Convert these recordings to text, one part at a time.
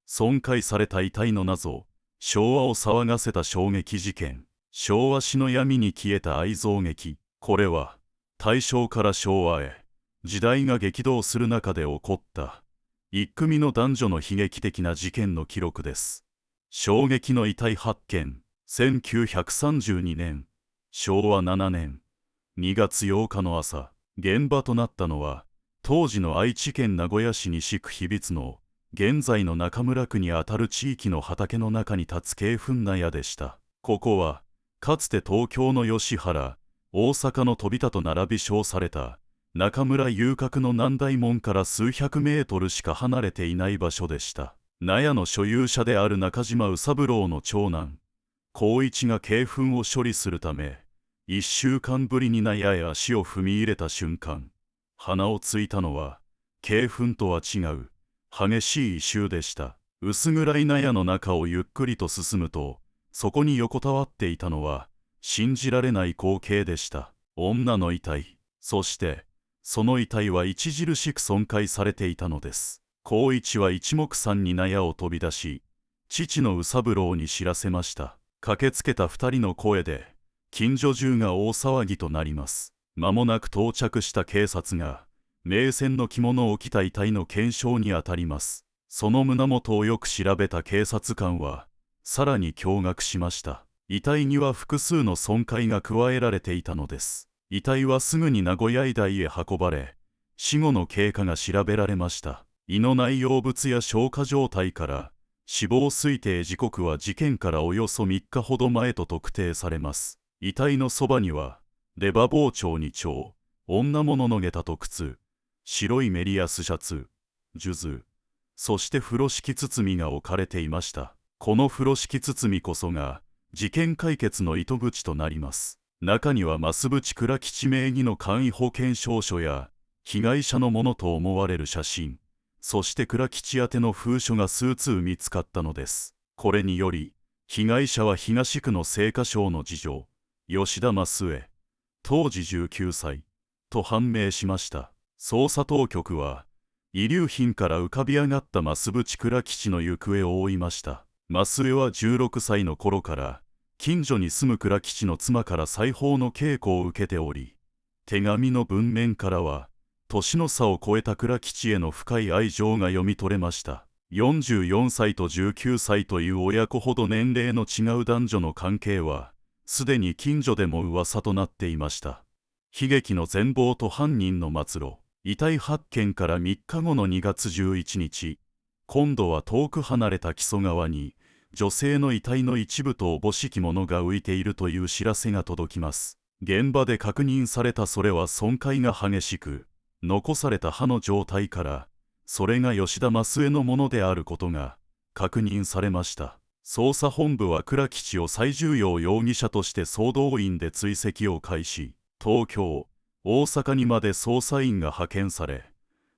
損壊された遺体の謎、昭和を騒がせた衝撃事件。昭和史の闇に消えた愛憎劇。これは大正から昭和へ時代が激動する中で起こった一組の男女の悲劇的な事件の記録です。衝撃の遺体発見。1932年昭和7年2月8日の朝、現場となったのは当時の愛知県名古屋市西区日比津の現在の中村区にあたる地域の畑の中に立つ京粉納屋でした。ここはかつて東京の吉原、大阪の飛田と並び称された中村遊郭の南大門から数百メートルしか離れていない場所でした。納屋の所有者である中島宇三郎の長男光一が鶏粉を処理するため1週間ぶりに納屋へ足を踏み入れた瞬間、鼻をついたのは鶏粉とは違う激しい異臭でした。薄暗い納屋の中をゆっくりと進むと、そこに横たわっていたのは信じられない光景でした。女の遺体。そしてその遺体は著しく損壊されていたのです。光一は一目散に納屋を飛び出し、父の宇三郎に知らせました。駆けつけた2人の声で近所中が大騒ぎとなります。間もなく到着した警察が名線の着物を着た遺体の検証にあたります。その胸元をよく調べた警察官はさらに驚愕しました。遺体には複数の損壊が加えられていたのです。遺体はすぐに名古屋医大へ運ばれ、死後の経過が調べられました。胃の内容物や消化状態から死亡推定時刻は事件からおよそ3日ほど前と特定されます。遺体のそばには出刃包丁2丁、女物の下駄と靴、白いメリヤスシャツ、数珠、そして風呂敷包みが置かれていました。この風呂敷包みこそが事件解決の糸口となります。中には増渕倉吉名義の簡易保険証書や被害者のものと思われる写真、そして倉吉宛ての封書が数通見つかったのです。これにより被害者は東区の青果商の次女吉田増江、当時19歳と判明しました。捜査当局は遺留品から浮かび上がった増渕倉吉の行方を追いました。増江は16歳の頃から近所に住む倉吉の妻から裁縫の稽古を受けており、手紙の文面からは年の差を超えた倉吉への深い愛情が読み取れました。44歳と19歳という親子ほど年齢の違う男女の関係はすでに近所でも噂となっていました。悲劇の全貌と犯人の末路。遺体発見から3日後の2月11日、今度は遠く離れた木曽川に女性の遺体の一部とおぼしきものが浮いているという知らせが届きます。現場で確認されたそれは損壊が激しく、残された歯の状態からそれが吉田増江のものであることが確認されました。捜査本部は倉吉を最重要容疑者として総動員で追跡を開始。東京、大阪にまで捜査員が派遣され、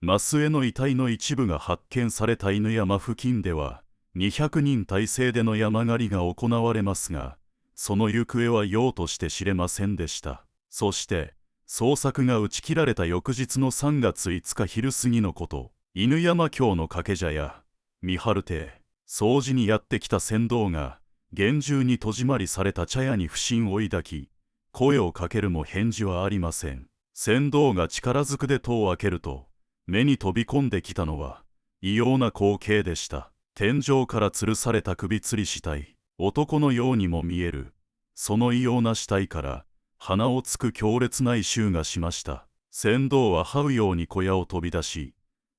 増江の遺体の一部が発見された犬山付近では200人体制での山狩りが行われますが、その行方はようとして知れませんでした。そして捜索が打ち切られた翌日の3月5日昼過ぎのこと、犬山京の掛茶屋三春亭掃除にやってきた船頭が厳重に戸締まりされた茶屋に不審を抱き、声をかけるも返事はありません。船頭が力ずくで戸を開けると、目に飛び込んできたのは異様な光景でした。天井から吊るされた首吊り死体、男のようにも見える。その異様な死体から鼻をつく強烈な異臭がしました。船頭は這うように小屋を飛び出し、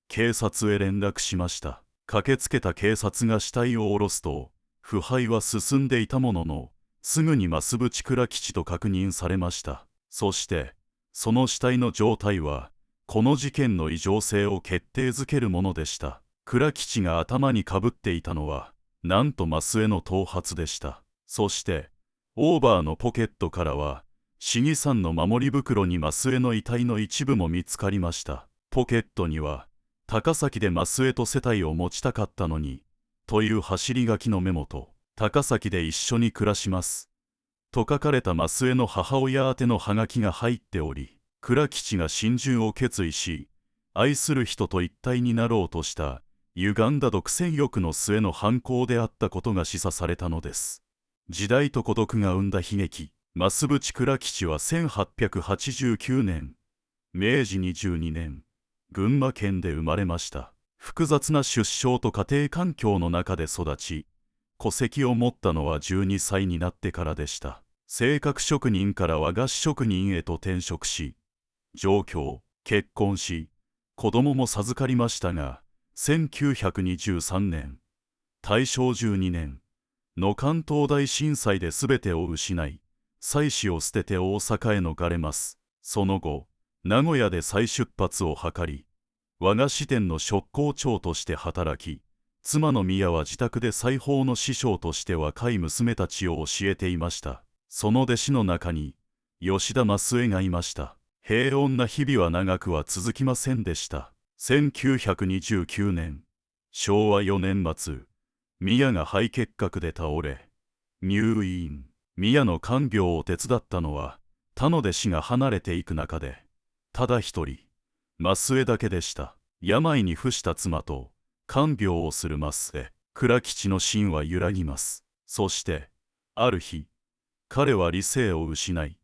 警察へ連絡しました。駆けつけた警察が死体を下ろすと、腐敗は進んでいたものの、すぐに増渕倉吉と確認されました。そしてその死体の状態はこの事件の異常性を決定づけるものでした。倉吉が頭にかぶっていたのはなんと増江の頭髪でした。そしてオーバーのポケットからは市議さんの守り袋に増江の遺体の一部も見つかりました。ポケットには高崎で増江と世帯を持ちたかったのにという走り書きのメモと、高崎で一緒に暮らしますと書かれた増江の母親宛てのハガキが入っており、倉吉が心中を決意し、愛する人と一体になろうとした歪んだ独占欲の末の犯行であったことが示唆されたのです。時代と孤独が生んだ悲劇。増渕倉吉は1889年、明治22年、群馬県で生まれました。複雑な出生と家庭環境の中で育ち、戸籍を持ったのは12歳になってからでした。正確職人から和菓子職人へと転職し、上京、結婚し、子供も授かりましたが、1923年、大正12年の関東大震災で全てを失い、妻子を捨てて大阪へ逃れます。その後、名古屋で再出発を図り、和菓子店の職工長として働き、妻の宮は自宅で裁縫の師匠として若い娘たちを教えていました。その弟子の中に、吉田増江がいました。平穏な日々は長くは続きませんでした。1929年、昭和4年末、宮が肺結核で倒れ、入院。宮の看病を手伝ったのは、他の弟子が離れていく中で、ただ一人、増江だけでした。病に伏した妻と、看病をする増江、倉吉の心は揺らぎます。そして、ある日、彼は理性を失い、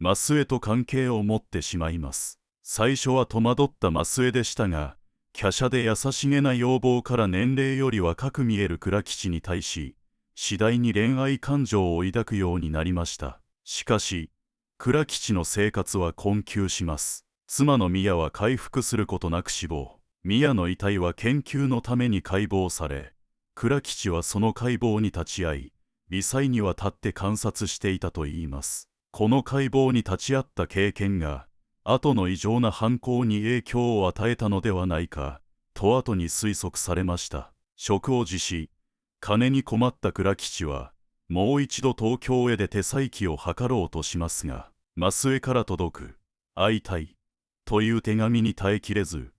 増江と関係を持ってしまいます。最初は戸惑った増江でしたが、華奢で優しげな容貌から年齢より若く見える倉吉に対し、次第に恋愛感情を抱くようになりました。しかし、倉吉の生活は困窮します。妻の宮は回復することなく死亡。宮の遺体は研究のために解剖され、倉吉はその解剖に立ち会い、微細にわたって観察していたといいます。この解剖に立ち会った経験が、後の異常な犯行に影響を与えたのではないか、と後に推測されました。職を辞し、金に困った倉吉は、もう一度東京へで手再起を図ろうとしますが、増江から届く、会いたい、という手紙に耐えきれず、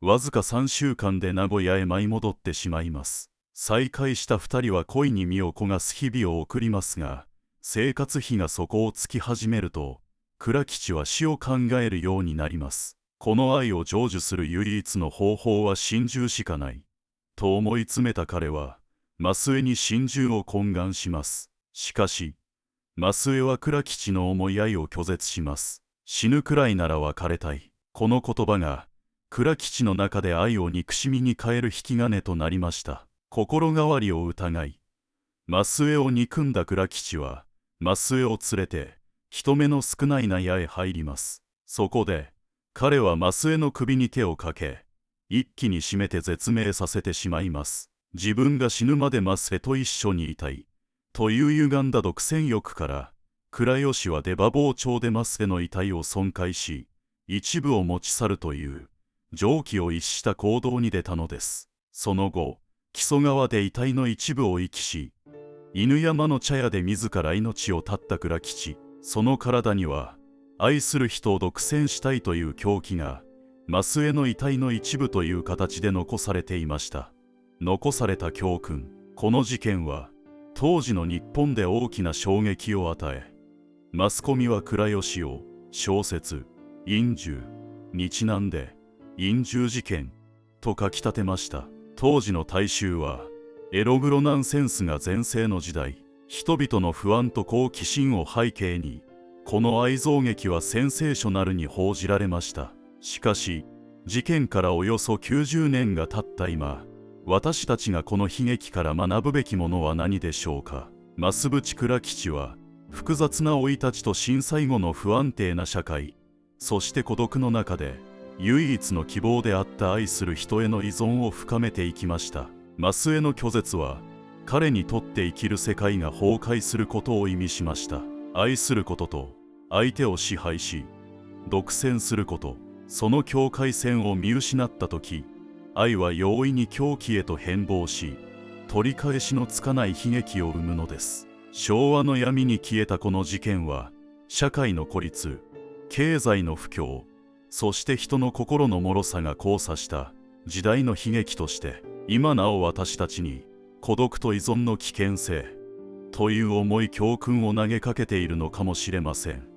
わずか3週間で名古屋へ舞い戻ってしまいます。再会した2人は恋に身を焦がす日々を送りますが、生活費が底をつき始めると、倉吉は死を考えるようになります。この愛を成就する唯一の方法は心中しかない、と思い詰めた彼は、増江に心中を懇願します。しかし、増江は倉吉の思い合いを拒絶します。死ぬくらいなら別れたい。この言葉が、倉吉の中で愛を憎しみに変える引き金となりました。心変わりを疑い、増江を憎んだ倉吉は、増江を連れて、人目の少ない納屋へ入ります。そこで、彼は増江の首に手をかけ、一気に絞めて絶命させてしまいます。自分が死ぬまで増江と一緒にいたい、という歪んだ独占欲から、倉吉は出刃包丁で増江の遺体を損壊し、一部を持ち去るという、常軌を逸した行動に出たのです。その後、木曽川で遺体の一部を遺棄し、犬山の茶屋で自ら命を絶った倉吉。その体には、愛する人を独占したいという狂気が、増江の遺体の一部という形で残されていました。残された教訓。この事件は、当時の日本で大きな衝撃を与え、マスコミは倉吉を小説「陰獣」にちなんで「陰獣事件」と書き立てました。当時の大衆は、エログロナンセンスが全盛の時代、人々の不安と好奇心を背景に、この愛憎劇はセンセーショナルに報じられました。しかし、事件からおよそ90年が経った今、私たちがこの悲劇から学ぶべきものは何でしょうか。増渕倉吉は、複雑な生い立ちと震災後の不安定な社会、そして孤独の中で、唯一の希望であった愛する人への依存を深めていきました。増江の拒絶は、彼にとって生きる世界が崩壊することを意味しました。愛することと相手を支配し、独占すること、その境界線を見失った時、愛は容易に狂気へと変貌し、取り返しのつかない悲劇を生むのです。昭和の闇に消えたこの事件は、社会の孤立、経済の不況、そして人の心の脆さが交差した時代の悲劇として、今なお私たちに孤独と依存の危険性という重い教訓を投げかけているのかもしれません。